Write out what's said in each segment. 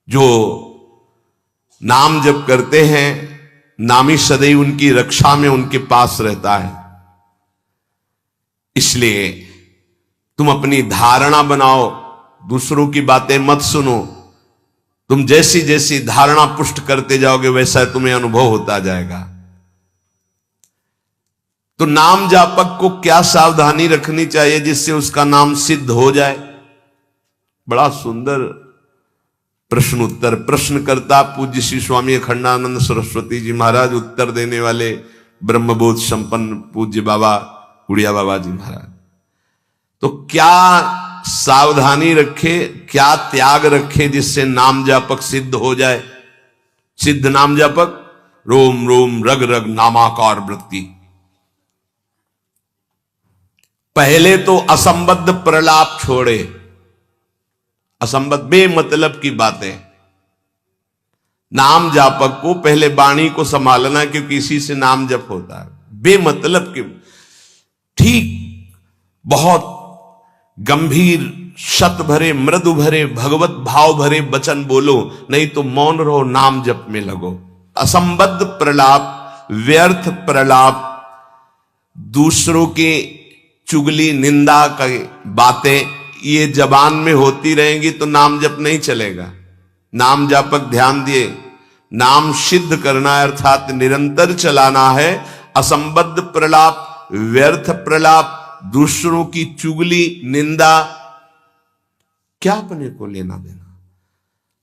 जो नाम जप करते हैं, नामी सदैव उनकी रक्षा में उनके पास रहता है। इसलिए तुम अपनी धारणा बनाओ, दूसरों की बातें मत सुनो। तुम जैसी जैसी धारणा पुष्ट करते जाओगे वैसा तुम्हें अनुभव होता जाएगा। तो नाम जापक को क्या सावधानी रखनी चाहिए जिससे उसका नाम सिद्ध हो जाए? बड़ा सुंदर प्रश्न उत्तर प्रश्न करता पूज्य श्री स्वामी अखंडानंद सरस्वती जी महाराज, उत्तर देने वाले ब्रह्मबोध संपन्न पूज्य बाबा उड़िया बाबा जी महाराज। तो क्या सावधानी रखे, क्या त्याग रखे जिससे नाम जापक सिद्ध हो जाए? सिद्ध नाम जापक रोम रोम रग रग नामाकार वृत्ति। पहले तो असंबद्ध प्रलाप छोड़े, असंबद्ध बेमतलब की बातें। नाम जापक को पहले वाणी को संभालना, क्योंकि इसी से नाम जप होता है। बेमतलब की, ठीक बहुत गंभीर शत भरे मृदु भरे भगवत भाव भरे वचन बोलो, नहीं तो मौन रहो, नाम जप में लगो। असंबद्ध प्रलाप, व्यर्थ प्रलाप, दूसरों की चुगली निंदा की बातें ये जबान में होती रहेंगी तो नाम जप नहीं चलेगा। नाम जापक ध्यान दिए, नाम सिद्ध करना अर्थात निरंतर चलाना है। असंबद्ध प्रलाप, व्यर्थ प्रलाप, दूसरों की चुगली निंदा, क्या अपने को लेना देना?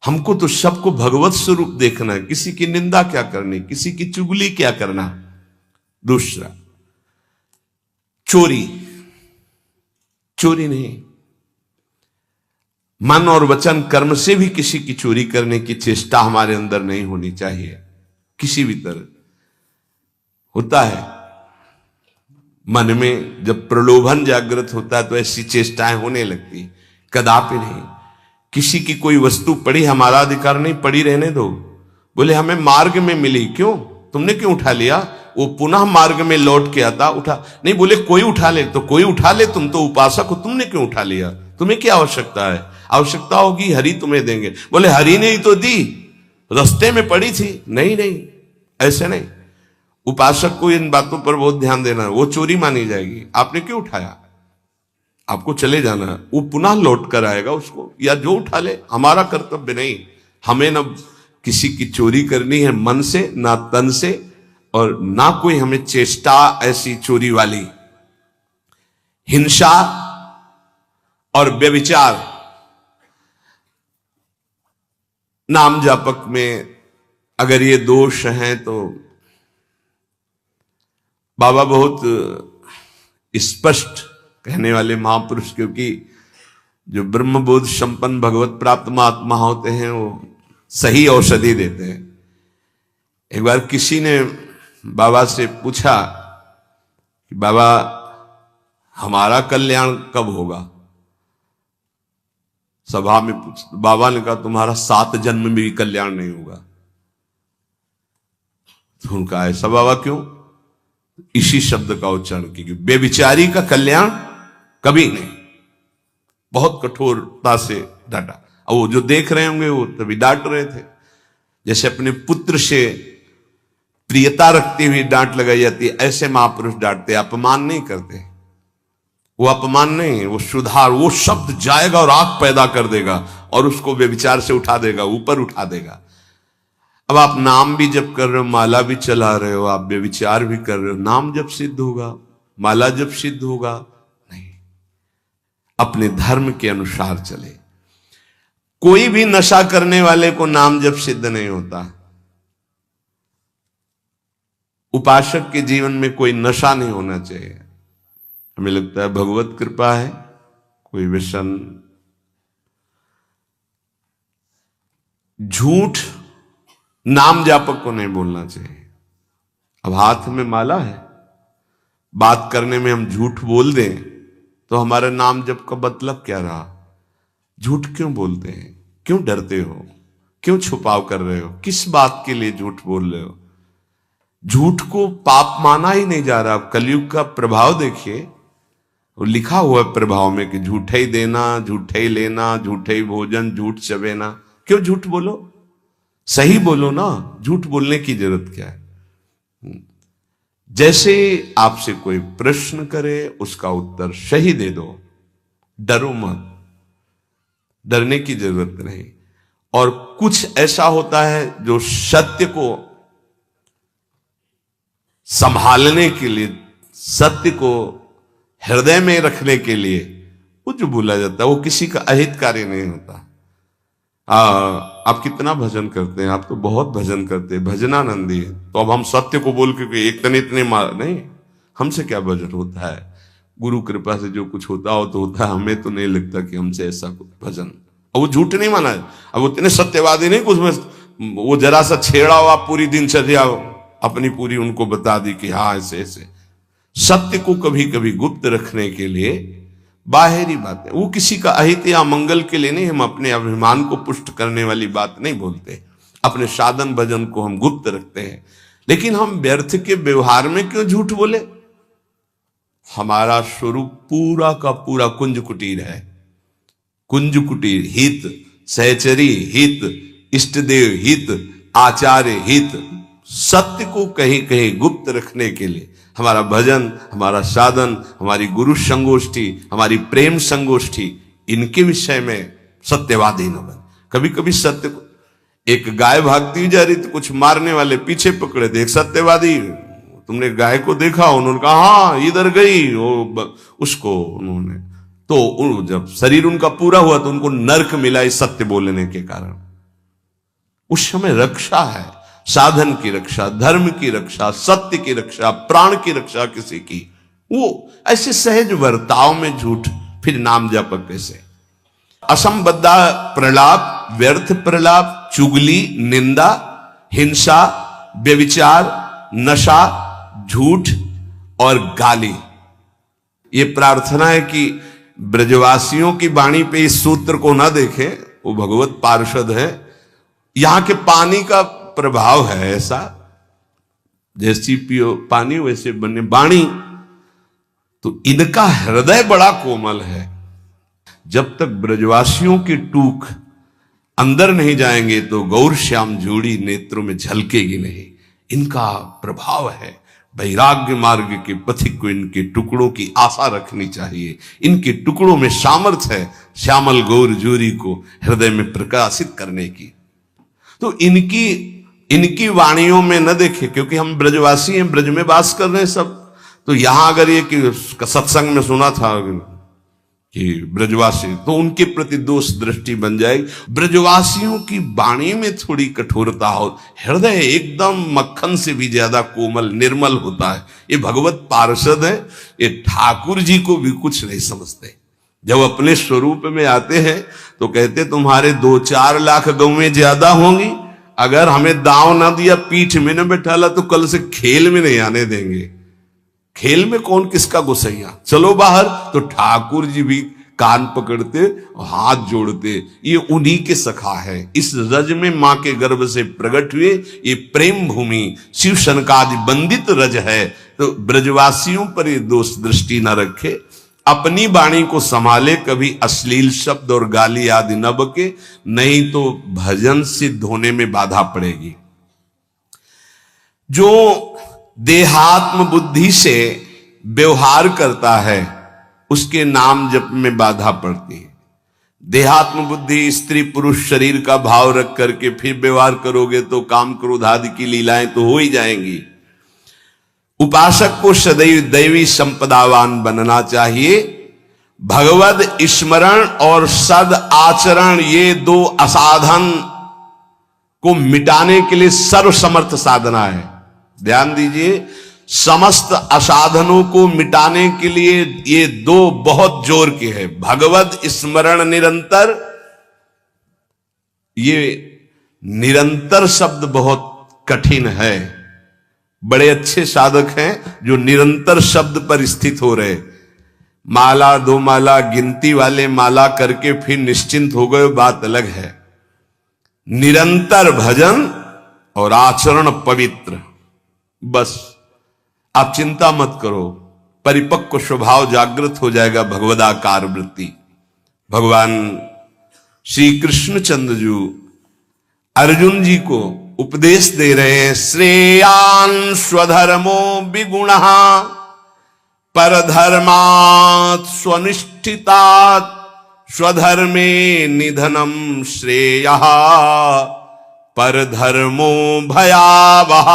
हमको तो सबको भगवत स्वरूप देखना है। किसी की निंदा क्या करनी, किसी की चुगली क्या करना। दूसरा, चोरी, चोरी नहीं, मन और वचन कर्म से भी किसी की चोरी करने की चेष्टा हमारे अंदर नहीं होनी चाहिए। किसी भी तरह होता है मन में, जब प्रलोभन जागृत होता है तो ऐसी चेष्टाएं होने लगती। कदापि नहीं। किसी की कोई वस्तु पड़ी, हमारा अधिकार नहीं, पड़ी रहने दो। बोले हमें मार्ग में मिली, क्यों, तुमने क्यों उठा लिया? वो पुनः मार्ग में लौट के आता, उठा नहीं। बोले कोई उठा ले, तो कोई उठा ले, तुम तो उपासक हो, तुमने क्यों उठा लिया? तुम्हें क्या आवश्यकता है? आवश्यकता होगी हरि तुम्हें देंगे। बोले हरि ने ही तो दी, रास्ते में पड़ी थी। नहीं नहीं, ऐसे नहीं। उपासक को इन बातों पर बहुत ध्यान देना है, वो चोरी मानी जाएगी। आपने क्यों उठाया? आपको चले जाना है, वो पुनः लौट कर आएगा उसको, या जो उठा ले। हमारा कर्तव्य नहीं, हमें न किसी की चोरी करनी है मन से, ना तन से, और ना कोई हमें चेष्टा ऐसी चोरी वाली। हिंसा और व्यभिचार नाम जापक में अगर ये दोष हैं तो बाबा बहुत स्पष्ट कहने वाले महापुरुष, क्योंकि जो ब्रह्मबोध संपन्न भगवत प्राप्त महात्मा होते हैं वो सही औषधि देते हैं। एक बार किसी ने बाबा से पूछा कि बाबा हमारा कल्याण कब होगा? सभा में पूछ, बाबा ने कहा तुम्हारा 7 जन्म में भी कल्याण नहीं होगा। तो उनका ऐसा बाबा क्यों? इसी शब्द का उच्चारण कीजिए, बेविचारी का कल्याण कभी नहीं। बहुत कठोरता से डांटा। और वो जो देख रहे होंगे वो तभी डांट रहे थे, जैसे अपने पुत्र से प्रियता रखती हुई डांट लगाई जाती है, ऐसे महापुरुष डांटते, अपमान नहीं करते। वो अपमान नहीं, वो सुधार, वो शब्द जाएगा और आग पैदा कर देगा और उसको व्यभिचार से उठा देगा, ऊपर उठा देगा। अब आप नाम भी जप कर रहे हो, माला भी चला रहे हो, आप व्यभिचार भी कर रहे हो, नाम जब सिद्ध होगा, माला जब सिद्ध होगा? नहीं। अपने धर्म के अनुसार चले। कोई भी नशा करने वाले को नाम जब सिद्ध नहीं होता। उपासक के जीवन में कोई नशा नहीं होना चाहिए। हमें लगता है भगवत कृपा है, कोई व्यसन, झूठ नाम जापक को नहीं बोलना चाहिए। अब हाथ में माला है, बात करने में हम झूठ बोल दें तो हमारे नाम जप का मतलब क्या रहा? झूठ क्यों बोलते हैं? क्यों डरते हो? क्यों छुपाव कर रहे हो? किस बात के लिए झूठ बोल रहे हो? झूठ को पाप माना ही नहीं जा रहा। कलयुग का प्रभाव देखिए, वो लिखा हुआ है प्रभाव में कि झूठे ही देना, झूठे ही लेना, झूठे ही भोजन, झूठ चबेना। क्यों झूठ बोलो, सही बोलो ना, झूठ बोलने की जरूरत क्या है। जैसे आपसे कोई प्रश्न करे उसका उत्तर सही दे दो, डरो मत, डरने की जरूरत नहीं। और कुछ ऐसा होता है जो सत्य को संभालने के लिए, सत्य को हृदय में रखने के लिए वो जो बोला जाता है वो किसी का अहितकारी नहीं होता। आप कितना भजन करते हैं, आप तो बहुत भजन करते हैं, भजनानंदी है, तो अब हम सत्य को बोल के एक तने इतने मार नहीं, हमसे क्या भजन होता है। गुरु कृपा से जो कुछ होता हो तो होता है, हमें तो नहीं लगता कि हमसे ऐसा कुछ भजन। अब वो झूठ नहीं माना है, अब उतने सत्यवादी नहीं कुछ में वो जरा सा छेड़ा हुआ पूरी दिनचर्या अपनी पूरी उनको बता दी कि हाँ ऐसे ऐसे। सत्य को कभी कभी गुप्त रखने के लिए बाहरी बात है, वो किसी का अहित या मंगल के लिए नहीं, हम अपने अभिमान को पुष्ट करने वाली बात नहीं बोलते, अपने साधन भजन को हम गुप्त रखते हैं। लेकिन हम व्यर्थ के व्यवहार में क्यों झूठ बोले। हमारा स्वरूप पूरा का पूरा कुंज कुटीर है, कुंज कुटीर हित, सहचरी हित, इष्टदेव हित, आचार्य हित। सत्य को कहीं कहीं गुप्त रखने के लिए हमारा भजन, हमारा साधन, हमारी गुरु संगोष्ठी, हमारी प्रेम संगोष्ठी, इनके विषय में सत्यवादी न बन। कभी कभी सत्य को, एक गाय भागती जा रही तो कुछ मारने वाले पीछे पकड़े थे, एक सत्यवादी, तुमने गाय को देखा, उन्होंने कहा हाँ इधर गई, उसको उन्होंने, तो जब शरीर उनका पूरा हुआ तो उनको नरक मिला इस सत्य बोलने के कारण। उस समय रक्षा है, साधन की रक्षा, धर्म की रक्षा, सत्य की रक्षा, प्राण की रक्षा किसी की, वो ऐसे सहज वर्ताव में झूठ, फिर नाम जप कैसे। असंबद्धा प्रलाप, व्यर्थ प्रलाप, चुगली, निंदा, हिंसा, व्यभिचार, नशा, झूठ और गाली। ये प्रार्थना है कि ब्रजवासियों की वाणी पे इस सूत्र को ना देखें, वो भगवत पार्षद है, यहां के पानी का प्रभाव है ऐसा, जैसी पियो पानी वैसे बने वाणी। तो इनका हृदय बड़ा कोमल है, जब तक ब्रजवासियों की टूक अंदर नहीं जाएंगे तो गौर श्याम जोड़ी नेत्रों में झलकेगी नहीं। इनका प्रभाव है, वैराग्य मार्ग के पथिक को इनके टुकड़ों की आशा रखनी चाहिए। इनके टुकड़ों में सामर्थ्य है श्यामल गौर जोड़ी को हृदय में प्रकाशित करने की। तो इनकी वाणियों में न देखे, क्योंकि हम ब्रजवासी हैं, ब्रज में वास कर रहे हैं सब। तो यहां अगर ये कि सत्संग में सुना था कि ब्रजवासी, तो उनके प्रति दोष दृष्टि बन जाएगी। ब्रजवासियों की वाणी में थोड़ी कठोरता हो, हृदय एकदम मक्खन से भी ज्यादा कोमल निर्मल होता है। ये भगवत पार्षद है, ये ठाकुर जी को भी कुछ नहीं समझते। जब अपने स्वरूप में आते हैं तो कहते तुम्हारे 2-4 लाख गौवें ज्यादा होंगी, अगर हमें दांव ना दिया, पीठ में न बैठाला, तो कल से खेल में नहीं आने देंगे। खेल में कौन किसका गुस्सैया, चलो बाहर। तो ठाकुर जी भी कान पकड़ते, हाथ जोड़ते, ये उन्हीं के सखा है। इस रज में मां के गर्भ से प्रकट हुए, ये प्रेम भूमि शिव शनकादि बंदित रज है। तो ब्रजवासियों पर ये दोष दृष्टि न रखे, अपनी वाणी को संभाले, कभी अश्लील शब्द और गाली आदि न बके, नहीं तो भजन सिद्ध होने में बाधा पड़ेगी। जो देहात्म बुद्धि से व्यवहार करता है उसके नाम जप में बाधा पड़ती है। देहात्म बुद्धि, स्त्री पुरुष शरीर का भाव रख करके फिर व्यवहार करोगे तो काम क्रोध आदि की लीलाएं तो हो ही जाएंगी। उपासक को सदैव दैवी संपदावान बनना चाहिए। भगवद स्मरण और सद आचरण, ये 2 असाधन को मिटाने के लिए सर्वसमर्थ साधना है। ध्यान दीजिए, समस्त असाधनों को मिटाने के लिए ये 2 बहुत जोर के हैं। भगवद स्मरण निरंतर, ये निरंतर शब्द बहुत कठिन है। बड़े अच्छे साधक हैं जो निरंतर शब्द पर स्थित हो रहे। माला 2 माला गिनती वाले माला करके फिर निश्चिंत हो गए, बात अलग है। निरंतर भजन और आचरण पवित्र, बस आप चिंता मत करो, परिपक्व स्वभाव जागृत हो जाएगा, भगवदाकार वृत्ति। भगवान श्री कृष्ण चंद्र जी अर्जुन जी को उपदेश दे रहे हैं, श्रेयान स्वधर्मो विगुणः परधर्मात् स्वनिष्ठितात् स्वधर्मे निधनम श्रेयः परधर्मो भयावह।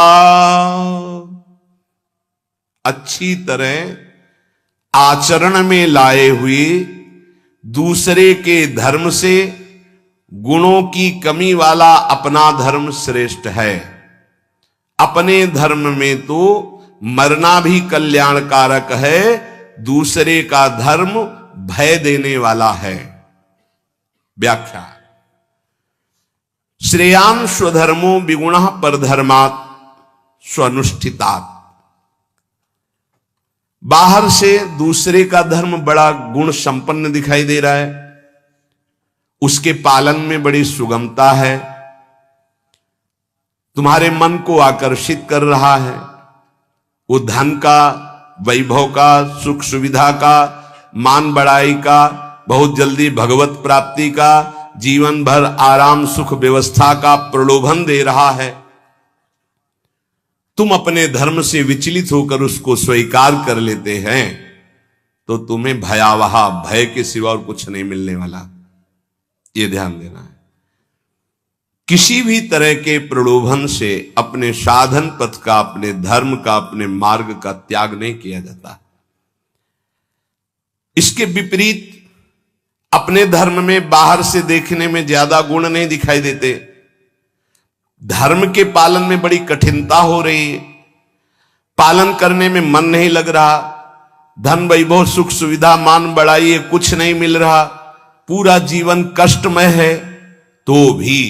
अच्छी तरह आचरण में लाए हुए दूसरे के धर्म से गुणों की कमी वाला अपना धर्म श्रेष्ठ है। अपने धर्म में तो मरना भी कल्याणकारक है, दूसरे का धर्म भय देने वाला है। व्याख्या, श्रेयान स्वधर्मो विगुणः परधर्मात् स्वनुष्ठितात्। बाहर से दूसरे का धर्म बड़ा गुण संपन्न दिखाई दे रहा है, उसके पालन में बड़ी सुगमता है, तुम्हारे मन को आकर्षित कर रहा है, वो धन का, वैभव का, सुख सुविधा का, मान बढ़ाई का, बहुत जल्दी भगवत प्राप्ति का, जीवन भर आराम सुख व्यवस्था का प्रलोभन दे रहा है। तुम अपने धर्म से विचलित होकर उसको स्वीकार कर लेते हैं तो तुम्हें भयावह, भय के सिवा और कुछ नहीं मिलने वाला। ये ध्यान देना है। किसी भी तरह के प्रलोभन से अपने साधन पथ का, अपने धर्म का, अपने मार्ग का त्याग नहीं किया जाता। इसके विपरीत अपने धर्म में बाहर से देखने में ज्यादा गुण नहीं दिखाई देते, धर्म के पालन में बड़ी कठिनता हो रही है, पालन करने में मन नहीं लग रहा, धन वैभव सुख सुविधा मान बढ़ाई है, कुछ नहीं मिल रहा, पूरा जीवन कष्टमय है, तो भी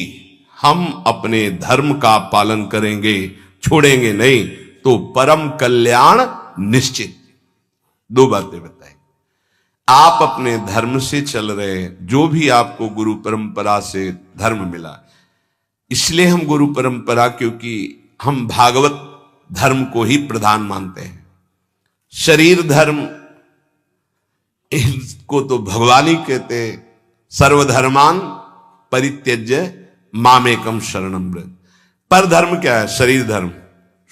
हम अपने धर्म का पालन करेंगे, छोड़ेंगे नहीं, तो परम कल्याण निश्चित। दो बातें बताई। आप अपने धर्म से चल रहे हैं, जो भी आपको गुरु परंपरा से धर्म मिला, इसलिए हम गुरु परंपरा, क्योंकि हम भागवत धर्म को ही प्रधान मानते हैं। शरीर धर्म इसको तो भगवान ही कहते हैं, सर्वधर्मान परित्यज्य मामेकम शरणम व्रज। पर धर्म क्या है? शरीर धर्म।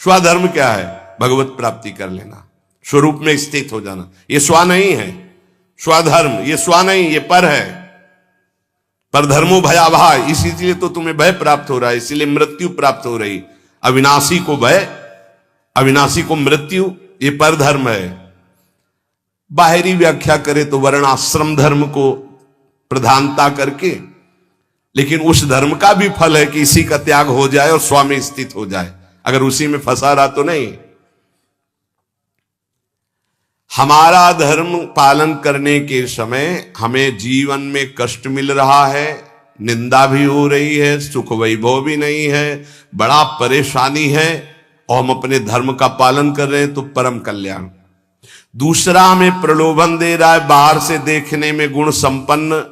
स्वधर्म क्या है? भगवत प्राप्ति कर लेना, स्वरूप में स्थित हो जाना। ये स्व नहीं है, स्वधर्म ये स्व नहीं, ये पर है। पर धर्मो भयावह, इसीलिए तो तुम्हें भय प्राप्त हो रहा है, इसीलिए मृत्यु प्राप्त हो रही। अविनाशी को भय, अविनाशी को मृत्यु, ये पर धर्म है। बाहरी व्याख्या करे तो वर्णाश्रम धर्म को प्रधानता करके, लेकिन उस धर्म का भी फल है कि इसी का त्याग हो जाए और स्व में स्थित हो जाए। अगर उसी में फंसा रहा तो नहीं। हमारा धर्म पालन करने के समय हमें जीवन में कष्ट मिल रहा है, निंदा भी हो रही है, सुख वैभव भी नहीं है, बड़ा परेशानी है, और हम अपने धर्म का पालन कर रहे हैं तो परम कल्याण। दूसरा हमें प्रलोभन दे रहा है, बाहर से देखने में गुण संपन्न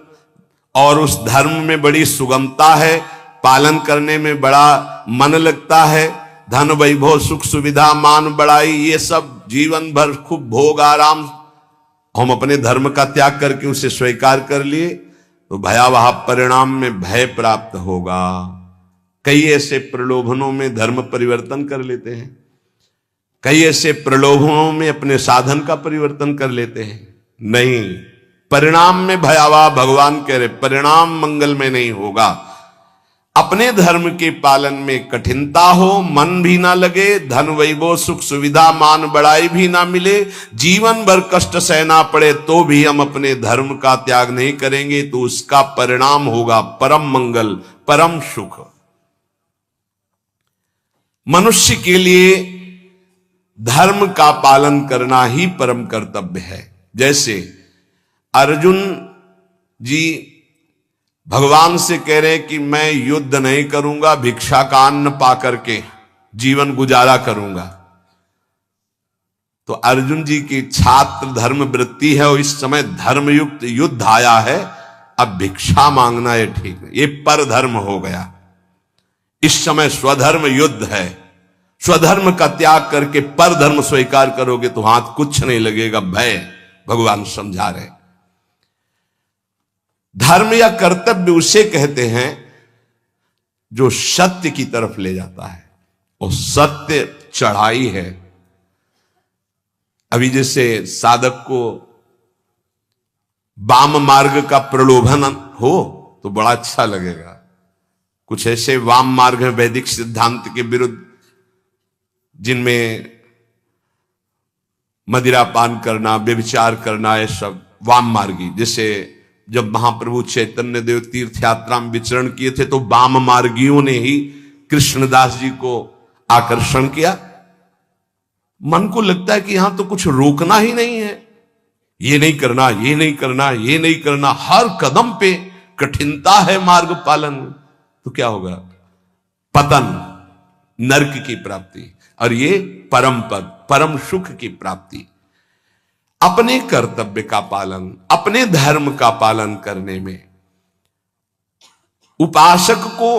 और उस धर्म में बड़ी सुगमता है, पालन करने में बड़ा मन लगता है, धन वैभव सुख सुविधा मान बढ़ाई, ये सब जीवन भर खूब भोग आराम, हम अपने धर्म का त्याग करके उसे स्वीकार कर लिए तो भयावह परिणाम में भय प्राप्त होगा। कई ऐसे प्रलोभनों में धर्म परिवर्तन कर लेते हैं, कई ऐसे प्रलोभनों में अपने साधन का परिवर्तन कर लेते हैं। नहीं, परिणाम में भयावह, भगवान कह रहे परिणाम मंगल में नहीं होगा। अपने धर्म के पालन में कठिनता हो, मन भी ना लगे, धन वैभव सुख सुविधा मान बढ़ाई भी ना मिले, जीवन भर कष्ट सहना पड़े, तो भी हम अपने धर्म का त्याग नहीं करेंगे, तो उसका परिणाम होगा परम मंगल, परम सुख। मनुष्य के लिए धर्म का पालन करना ही परम कर्तव्य है। जैसे अर्जुन जी भगवान से कह रहे हैं कि मैं युद्ध नहीं करूंगा, भिक्षा का अन्न पा करके जीवन गुजारा करूंगा। तो अर्जुन जी की छात्र धर्म वृत्ति है और इस समय धर्मयुक्त युद्ध आया है, अब भिक्षा मांगना ये ठीक नहीं, ये पर धर्म हो गया। इस समय स्वधर्म युद्ध है, स्वधर्म का त्याग करके पर धर्म स्वीकार करोगे तो हाथ कुछ नहीं लगेगा, भय। भगवान समझा रहे धर्म या कर्तव्य उसे कहते हैं जो सत्य की तरफ ले जाता है, और सत्य चढ़ाई है। अभी जैसे साधक को वाम मार्ग का प्रलोभन हो तो बड़ा अच्छा लगेगा। कुछ ऐसे वाम मार्ग हैं वैदिक सिद्धांत के विरुद्ध, जिनमें मदिरा पान करना, व्यभिचार करना, ये सब वाम मार्गी। जैसे जब महाप्रभु चैतन्य देव तीर्थ यात्रा में विचरण किए थे तो वाम मार्गियों ने ही कृष्णदास जी को आकर्षण किया। मन को लगता है कि यहां तो कुछ रोकना ही नहीं है, ये नहीं करना, ये नहीं करना, ये नहीं करना, हर कदम पे कठिनता है मार्ग पालन। तो क्या होगा? पतन, नरक की प्राप्ति, और ये परम पद, परम सुख की प्राप्ति। अपने कर्तव्य का पालन, अपने धर्म का पालन करने में उपासक को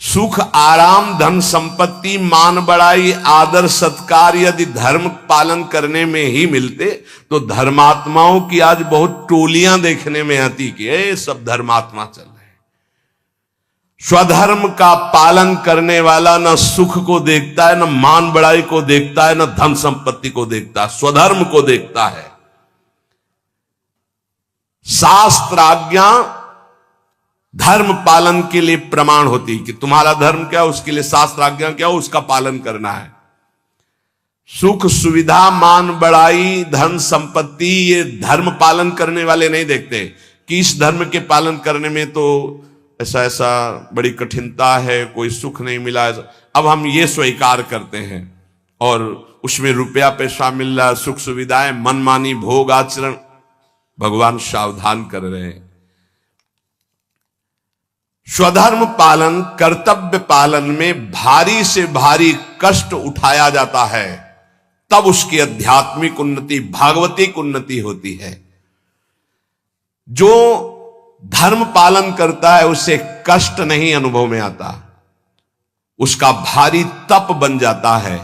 सुख, आराम, धन संपत्ति, मान बढ़ाई, आदर सत्कार यदि धर्म पालन करने में ही मिलते तो धर्मात्माओं की आज बहुत टोलियां देखने में आती कि ये सब धर्मात्मा चल रहे हैं। स्वधर्म का पालन करने वाला न सुख को देखता है, न मान बढ़ाई को देखता है, न धन संपत्ति को देखता है, स्वधर्म को देखता है। शास्त्र आज्ञा धर्म पालन के लिए प्रमाण होती कि तुम्हारा धर्म क्या, उसके लिए शास्त्र आज्ञा क्या, उसका पालन करना है। सुख सुविधा, मान बढ़ाई, धन संपत्ति, ये धर्म पालन करने वाले नहीं देखते कि इस धर्म के पालन करने में तो ऐसा ऐसा बड़ी कठिनता है, कोई सुख नहीं मिला। अब हम ये स्वीकार करते हैं और उसमें रुपया पैसा मिल रहा, सुख सुविधाएं, मनमानी भोग आचरण। भगवान सावधान कर रहे हैं। स्वधर्म पालन, कर्तव्य पालन में भारी से भारी कष्ट उठाया जाता है, तब उसकी आध्यात्मिक उन्नति, भागवतिक उन्नति होती है। जो धर्म पालन करता है उसे कष्ट नहीं अनुभव में आता, उसका भारी तप बन जाता है।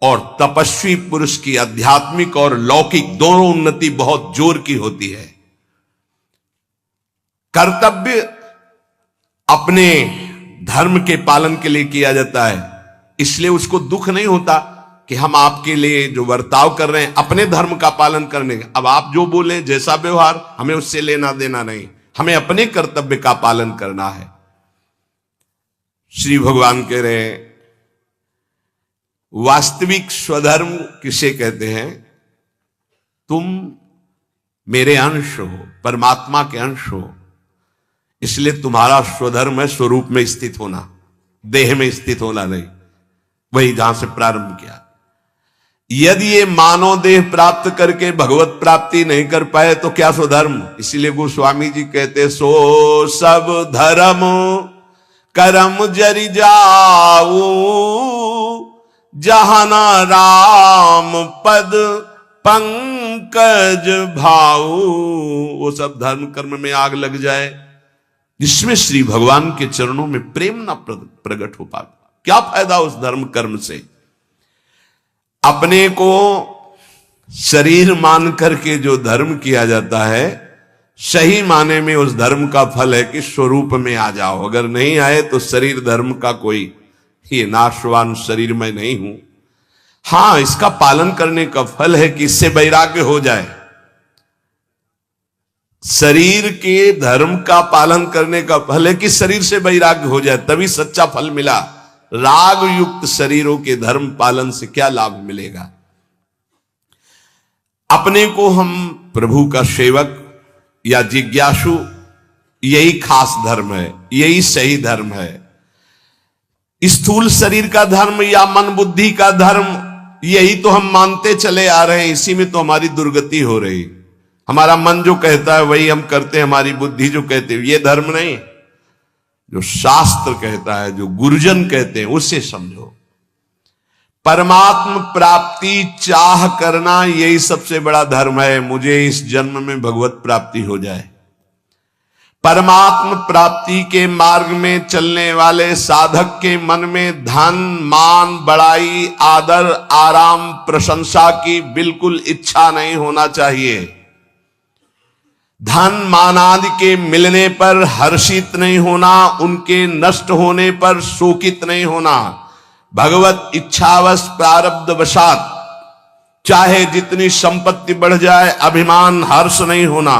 और तपस्वी पुरुष की आध्यात्मिक और लौकिक दोनों उन्नति बहुत जोर की होती है। कर्तव्य अपने धर्म के पालन के लिए किया जाता है, इसलिए उसको दुख नहीं होता कि हम आपके लिए जो बर्ताव कर रहे हैं अपने धर्म का पालन करने का, अब आप जो बोले, जैसा व्यवहार, हमें उससे लेना देना नहीं, हमें अपने कर्तव्य का पालन करना है। श्री भगवान कह रहे हैं, वास्तविक स्वधर्म किसे कहते हैं? तुम मेरे अंश हो, परमात्मा के अंश हो, इसलिए तुम्हारा स्वधर्म है स्वरूप में स्थित होना, देह में स्थित होना नहीं। वही जहां से प्रारंभ किया। यदि ये मानव देह प्राप्त करके भगवत प्राप्ति नहीं कर पाए तो क्या स्वधर्म? इसीलिए गोस्वामी जी कहते, सो सब धर्म करम जरि जाऊ, जहाना राम पद पंकज भाऊ। वो सब धर्म कर्म में आग लग जाए जिसमें श्री भगवान के चरणों में प्रेम न प्रकट हो पाता, क्या फायदा उस धर्म कर्म से? अपने को शरीर मान करके जो धर्म किया जाता है, सही माने में उस धर्म का फल है कि स्वरूप में आ जाओ। अगर नहीं आए तो शरीर धर्म का कोई ये नाशवान शरीर में नहीं हूं। हां, इसका पालन करने का फल है कि इससे वैराग्य हो जाए। शरीर के धर्म का पालन करने का फल है कि शरीर से वैराग्य हो जाए, तभी सच्चा फल मिला। राग युक्त शरीरों के धर्म पालन से क्या लाभ मिलेगा? अपने को हम प्रभु का सेवक या जिज्ञासु, यही खास धर्म है, यही सही धर्म है। स्थूल शरीर का धर्म या मन बुद्धि का धर्म, यही तो हम मानते चले आ रहे हैं, इसी में तो हमारी दुर्गति हो रही। हमारा मन जो कहता है वही हम करते हैं, हमारी बुद्धि जो कहते है, ये धर्म नहीं। जो शास्त्र कहता है, जो गुरुजन कहते हैं, उसे समझो। परमात्म प्राप्ति चाह करना, यही सबसे बड़ा धर्म है। मुझे इस जन्म में भगवत प्राप्ति हो जाए। परमात्म प्राप्ति के मार्ग में चलने वाले साधक के मन में धन, मान, बड़ाई, आदर, आराम, प्रशंसा की बिल्कुल इच्छा नहीं होना चाहिए। धन मान आदि के मिलने पर हर्षित नहीं होना, उनके नष्ट होने पर शोकित नहीं होना। भगवत इच्छावश प्रारब्ध वशात चाहे जितनी संपत्ति बढ़ जाए अभिमान हर्ष नहीं होना।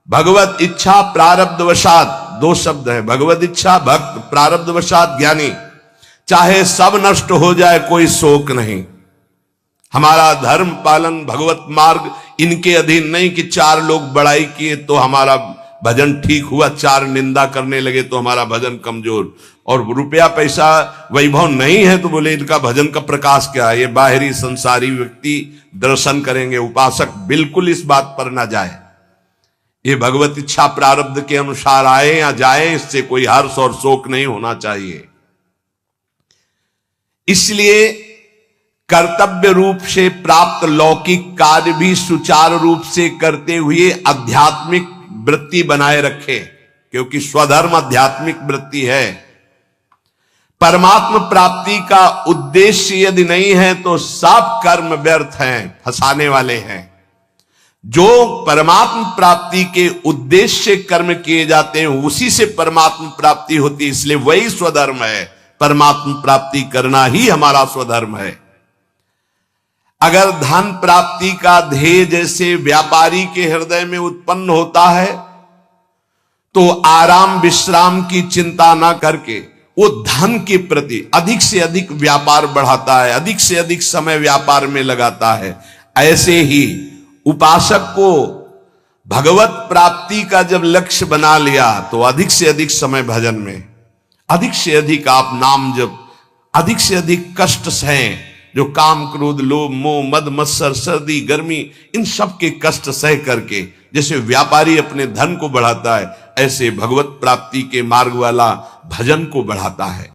भगवत इच्छा प्रारब्ध वशात, दो शब्द है, भगवत इच्छा भक्त, प्रारब्ध वशात ज्ञानी। चाहे सब नष्ट हो जाए कोई शोक नहीं। हमारा धर्म पालन भगवत मार्ग इनके अधीन नहीं कि चार लोग बड़ाई किए तो हमारा भजन ठीक हुआ, चार निंदा करने लगे तो हमारा भजन कमजोर, और रुपया पैसा वैभव नहीं है तो बोले इनका भजन का प्रकाश क्या है। ये बाहरी संसारी व्यक्ति दर्शन करेंगे, उपासक बिल्कुल इस बात पर ना जाए। ये भगवत इच्छा प्रारब्ध के अनुसार आए या जाए, इससे कोई हर्ष और शोक नहीं होना चाहिए। इसलिए कर्तव्य रूप से प्राप्त लौकिक कार्य भी सुचारू रूप से करते हुए आध्यात्मिक वृत्ति बनाए रखे, क्योंकि स्वधर्म आध्यात्मिक वृत्ति है। परमात्मा प्राप्ति का उद्देश्य यदि नहीं है तो सब कर्म व्यर्थ हैं, फंसाने वाले हैं। जो परमात्मा प्राप्ति के उद्देश्य से कर्म किए जाते हैं उसी से परमात्मा प्राप्ति होती है, इसलिए वही स्वधर्म है। परमात्मा प्राप्ति करना ही हमारा स्वधर्म है। अगर धन प्राप्ति का ध्येय जैसे व्यापारी के हृदय में उत्पन्न होता है तो आराम विश्राम की चिंता ना करके वो धन के प्रति अधिक से अधिक व्यापार बढ़ाता है, अधिक से अधिक समय व्यापार में लगाता है। ऐसे ही उपासक को भगवत प्राप्ति का जब लक्ष्य बना लिया तो अधिक से अधिक समय भजन में, अधिक से अधिक आप नाम जप, अधिक से अधिक कष्ट सहें, जो काम क्रोध लोभ मोह मद मत्सर सर्दी गर्मी इन सब के कष्ट सह करके जैसे व्यापारी अपने धन को बढ़ाता है, ऐसे भगवत प्राप्ति के मार्ग वाला भजन को बढ़ाता है।